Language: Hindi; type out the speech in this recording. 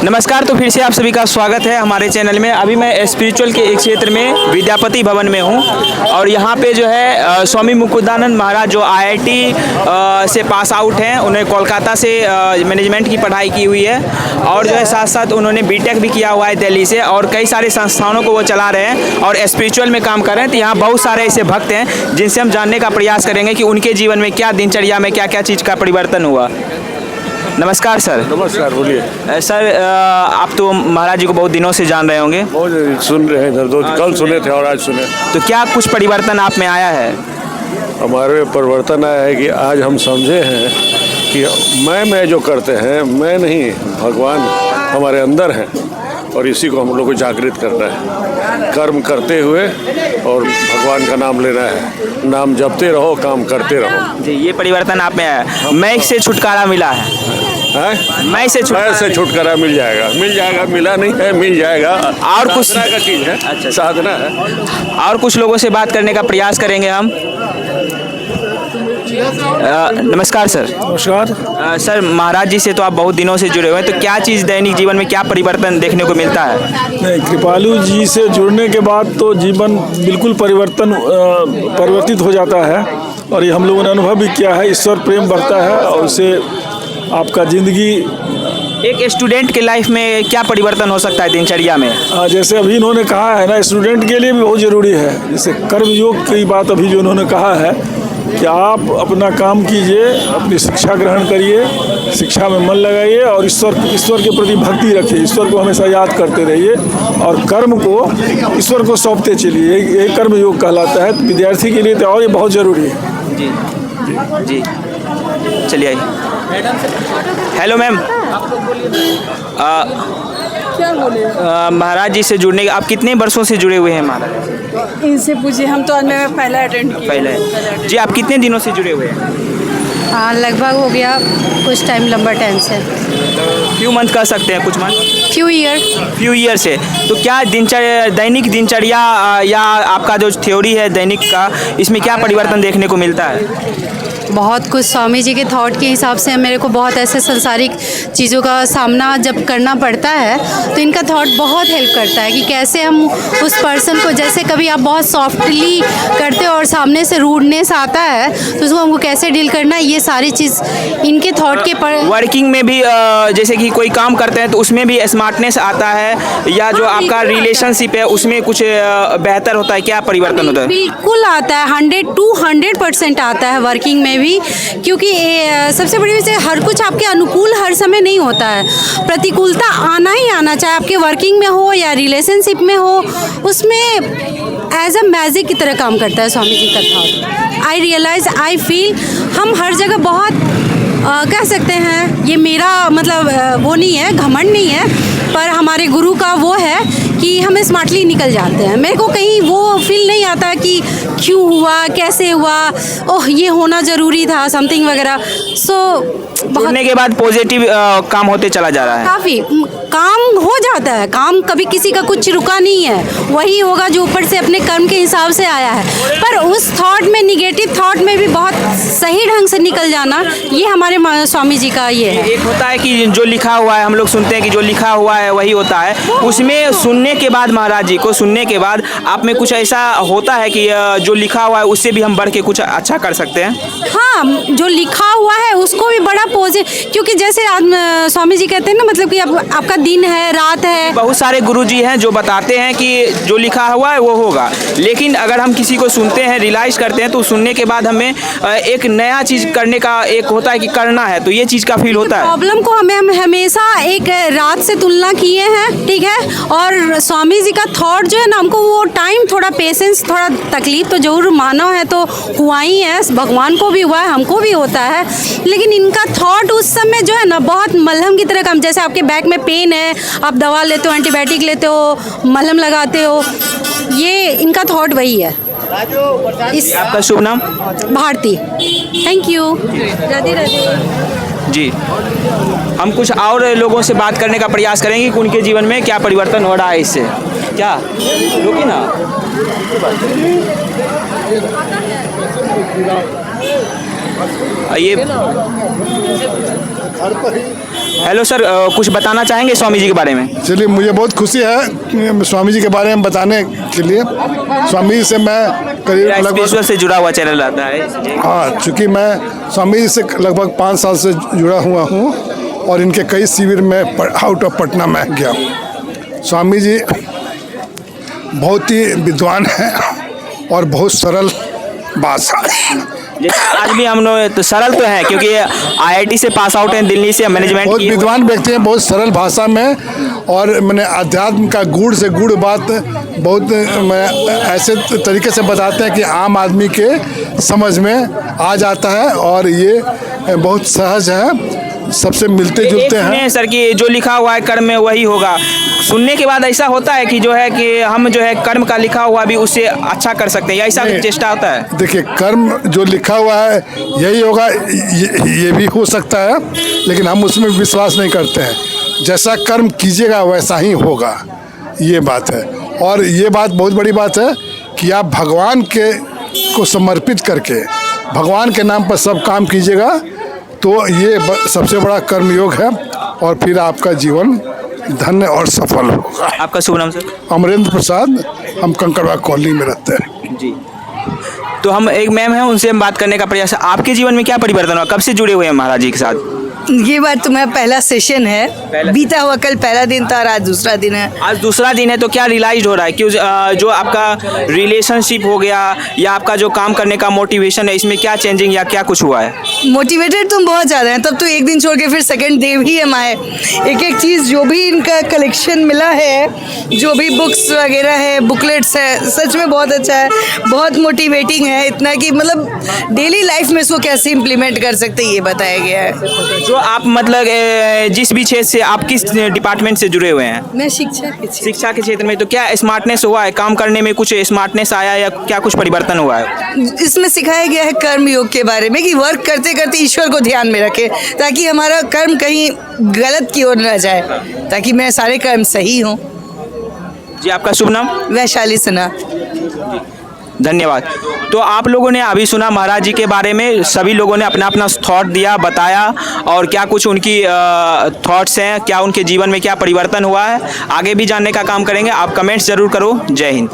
नमस्कार। तो फिर से आप सभी का स्वागत है हमारे चैनल में। अभी मैं स्पिरिचुअल के एक क्षेत्र में विद्यापति भवन में हूँ और यहाँ पे जो है स्वामी मुकुंदानंद महाराज जो IIT से पास आउट हैं, उन्हें कोलकाता से मैनेजमेंट की पढ़ाई की हुई है और जो है साथ साथ उन्होंने BTech भी किया हुआ है दिल्ली से और कई सारे संस्थानों को वो चला रहे हैं और स्पिरिचुअल में काम कर रहे हैं। तो यहाँ बहुत सारे ऐसे भक्त हैं जिनसे हम जानने का प्रयास करेंगे कि उनके जीवन में क्या दिनचर्या में क्या क्या चीज़ का परिवर्तन हुआ। नमस्कार सर। नमस्कार, बोलिए। सर आप तो महाराज जी को बहुत दिनों से जान रहे होंगे। बहुत सुन रहे हैं, कल सुने थे और आज सुने। तो क्या कुछ परिवर्तन आप में आया है? हमारे परिवर्तन आया है कि आज हम समझे हैं कि मैं जो करते हैं, मैं नहीं, भगवान हमारे अंदर हैं और इसी को हम लोग को जागृत करना है। कर्म करते हुए और भगवान का नाम लेना है। नाम जपते रहो, काम करते रहो। जी, ये परिवर्तन आप में आया है। मैं से छुटकारा मिला है। मैं से छुटकारा मिल जाएगा, मिला नहीं है, मिल जाएगा। और कुछ का चीज़ है, अच्छा, साधना है। और कुछ लोगों से बात करने का प्रयास करेंगे हम। नमस्कार सर। नमस्कार। सर महाराज जी से तो आप बहुत दिनों से जुड़े हुए हैं, तो क्या चीज़ दैनिक जीवन में क्या परिवर्तन देखने को मिलता है? नहीं, कृपालु जी से जुड़ने के बाद तो जीवन बिल्कुल परिवर्तित हो जाता है और ये हम लोगों ने अनुभव भी किया है। ईश्वर प्रेम बढ़ता है और उससे आपका ज़िंदगी। एक स्टूडेंट के लाइफ में क्या परिवर्तन हो सकता है दिनचर्या में? जैसे अभी इन्होंने कहा है ना, स्टूडेंट के लिए भी बहुत ज़रूरी है। जैसे कर्मयोग की बात अभी जो उन्होंने कहा है कि आप अपना काम कीजिए, अपनी शिक्षा ग्रहण करिए, शिक्षा में मन लगाइए और ईश्वर के प्रति भक्ति रखिए, ईश्वर को हमेशा याद करते रहिए और कर्म को ईश्वर को सौंपते चलिए। ये कर्म योग कहलाता है। तो विद्यार्थी के लिए तो और ये बहुत ज़रूरी है। जी जी, चलिए आइए। हेलो मैम, क्या बोले? महाराज जी से जुड़ने आप कितने वर्षों से जुड़े हुए हैं महाराज? इनसे पूछिए, हम तो आज मैं पहला अटेंड किया। पहले जी, आप कितने दिनों से जुड़े हुए हैं? हाँ, लगभग हो गया कुछ टाइम, लंबा टाइम से। फ्यू मंथ कह सकते हैं, कुछ मंथ, फ्यू ईयर से। तो क्या दैनिक दिनचर्या या आपका जो थ्योरी है दैनिक का, इसमें क्या परिवर्तन देखने को मिलता है? बहुत कुछ स्वामी जी के थॉट के हिसाब से मेरे को बहुत ऐसे संसारिक चीज़ों का सामना जब करना पड़ता है तो इनका थॉट बहुत हेल्प करता है कि कैसे हम उस पर्सन को, जैसे कभी आप बहुत सॉफ्टली करते हो और सामने से रूडनेस आता है तो उसको हमको कैसे डील करना है, ये सारी चीज़ इनके थॉट के पर। वर्किंग में भी जैसे कि कोई काम करते हैं तो उसमें भी स्मार्टनेस आता है या जो आपका रिलेशनशिप है उसमें कुछ बेहतर होता है, क्या परिवर्तन होता है? बिल्कुल आता है, 100-200% आता है वर्किंग में भी, क्योंकि सबसे बड़ी वजह हर कुछ आपके अनुकूल हर समय नहीं होता है। प्रतिकूलता आना ही आना, चाहे आपके वर्किंग में हो या रिलेशनशिप में हो, उसमें एज अ मैजिक की तरह काम करता है स्वामी जी का thought. I realise, I feel हम हर जगह बहुत कह सकते हैं, ये मेरा मतलब वो नहीं है, घमंड नहीं है, पर हमारे गुरु का वो है कि हम स्मार्टली निकल जाते हैं। मेरे को कहीं वो फील नहीं आता कि क्यों हुआ, कैसे हुआ, ओह ये होना ज़रूरी था, समथिंग वगैरह। सो जुड़ने के बाद पॉजिटिव काम होते चला जा रहा है। काफ़ी काम हो जाता है, काम कभी किसी का कुछ रुका नहीं है, वही होगा जो ऊपर से अपने कर्म के हिसाब से आया है। पर उस थॉट में, निगेटिव थॉट में भी बहुत सही ढंग से निकल जाना, ये हमारे स्वामी जी का ये है। एक होता है कि जो लिखा हुआ है, हम लोग सुनते हैं कि जो लिखा हुआ है वही होता है, उसमें सुनने के बाद महाराज जी को सुनने के बाद आप में कुछ ऐसा होता है कि जो लिखा हुआ है उससे भी हम बढ़ के कुछ अच्छा कर सकते हैं? हाँ, जो लिखा हुआ है उसको भी बड़ा क्योंकि जैसे स्वामी जी कहते हैं ना, मतलब कि अब आपका दिन है, रात है। बहुत सारे गुरुजी हैं जो बताते हैं कि जो लिखा हुआ है वो होगा, लेकिन अगर हम किसी को सुनते हैं, रियलाइज करते हैं, तो सुनने के बाद हमें एक नया चीज़ करने का एक होता है कि करना है, तो ये चीज़ का फील होता है। प्रॉब्लम को हम हमेशा एक रात से तुलना किए हैं, ठीक है, और स्वामी जी का थॉट जो है ना, हमको वो टाइम, थोड़ा पेशेंस, थोड़ा तकलीफ तो जरूर मानव है तो हुआ ही है, भगवान को भी हुआ है, हमको भी होता है, लेकिन इनका थॉट उस समय जो है ना बहुत मलहम की तरह काम। जैसे आपके बैक में पेन है, आप दवा लेते हो, एंटीबायोटिक लेते हो, मलहम लगाते हो, ये इनका थॉट वही है। आपका शुभ नाम? भारती। Thank you. राधे राधे। जी, हम कुछ और लोगों से बात करने का प्रयास करेंगे कि उनके जीवन में क्या परिवर्तन हो रहा है इससे। क्या रुकी ना, ये हेलो सर, कुछ बताना चाहेंगे स्वामी जी के बारे में? चलिए, मुझे बहुत खुशी है स्वामी जी के बारे में बताने के लिए। स्वामी जी से मैं करीब लगभग स्पिरिचुअल से जुड़ा हुआ चैनल आता है। हाँ, चूँकि मैं स्वामी जी से लगभग 5 साल से जुड़ा हुआ हूँ और इनके कई शिविर में आउट ऑफ पटना में गया हूँ। स्वामी जी बहुत ही विद्वान हैं और बहुत सरल भाषा है। जैसे आज भी हम लोग तो सरल तो हैं क्योंकि आईआईटी से पास आउट हैं, दिल्ली से मैनेजमेंट बहुत की। विद्वान व्यक्ति हैं, बहुत सरल भाषा में, और मैंने अध्यात्म का गुड़ से गुड़ बात बहुत ऐसे तरीके से बताते हैं कि आम आदमी के समझ में आ जाता है, और ये बहुत सहज है, सबसे मिलते जुलते हैं। सर कि जो लिखा हुआ है कर्म में वही होगा, सुनने के बाद ऐसा होता है कि जो है कि हम जो है कर्म का लिखा हुआ भी उससे अच्छा कर सकते हैं, या ऐसा चेष्टा होता है? देखिए, कर्म जो लिखा हुआ है यही होगा, ये भी हो सकता है, लेकिन हम उसमें विश्वास नहीं करते हैं। जैसा कर्म कीजिएगा वैसा ही होगा, ये बात है। और ये बात बहुत बड़ी बात है कि आप भगवान को समर्पित करके भगवान के नाम पर सब काम कीजिएगा, तो ये सबसे बड़ा कर्मयोग है, और फिर आपका जीवन धन्य और सफल होगा। आपका शुभ नाम सर? अमरेंद्र प्रसाद, हम कंकड़बाग कॉलोनी में रहते हैं। जी। तो हम एक मैम हैं, उनसे हम बात करने का प्रयास। आपके जीवन में क्या परिवर्तन हुआ, कब से जुड़े हुए हैं महाराज जी के साथ? ये बात तो मेरा पहला सेशन है, बीता हुआ कल पहला दिन था और आज दूसरा दिन है। आज दूसरा दिन है, तो क्या रियलाइज हो रहा है कि जो आपका रिलेशनशिप हो गया या आपका जो काम करने का मोटिवेशन है, इसमें क्या चेंजिंग या क्या कुछ हुआ है? मोटिवेटेड तुम बहुत ज़्यादा हैं, तब तो एक दिन छोड़ के फिर सेकंड डे भी हम आए। एक एक चीज़ जो भी इनका कलेक्शन मिला है, जो भी बुक्स वगैरह है, बुकलेट्स है, सच में बहुत अच्छा है, बहुत मोटिवेटिंग है। इतना कि मतलब डेली लाइफ में इसको कैसे इम्प्लीमेंट कर सकते हैं ये बताया गया है। जो आप मतलब जिस भी क्षेत्र से, आप किस डिपार्टमेंट से जुड़े हुए हैं? मैं शिक्षा के क्षेत्र में। तो क्या स्मार्टनेस हुआ है, काम करने में कुछ स्मार्टनेस आया या क्या कुछ परिवर्तन हुआ है? इसमें सिखाया गया है कर्म योग के बारे में कि वर्क करते करते ईश्वर को ध्यान में रखें, ताकि हमारा कर्म कहीं गलत की ओर न जाए, ताकि मेरे सारे कर्म सही हों। जी, आपका शुभ नाम? वैशाली सिन्हा। धन्यवाद। तो आप लोगों ने अभी सुना महाराज जी के बारे में, सभी लोगों ने अपना अपना थॉट दिया, बताया, और क्या कुछ उनकी थॉट्स हैं, क्या उनके जीवन में क्या परिवर्तन हुआ है, आगे भी जानने का काम करेंगे। आप कमेंट्स ज़रूर करो। जय हिंद।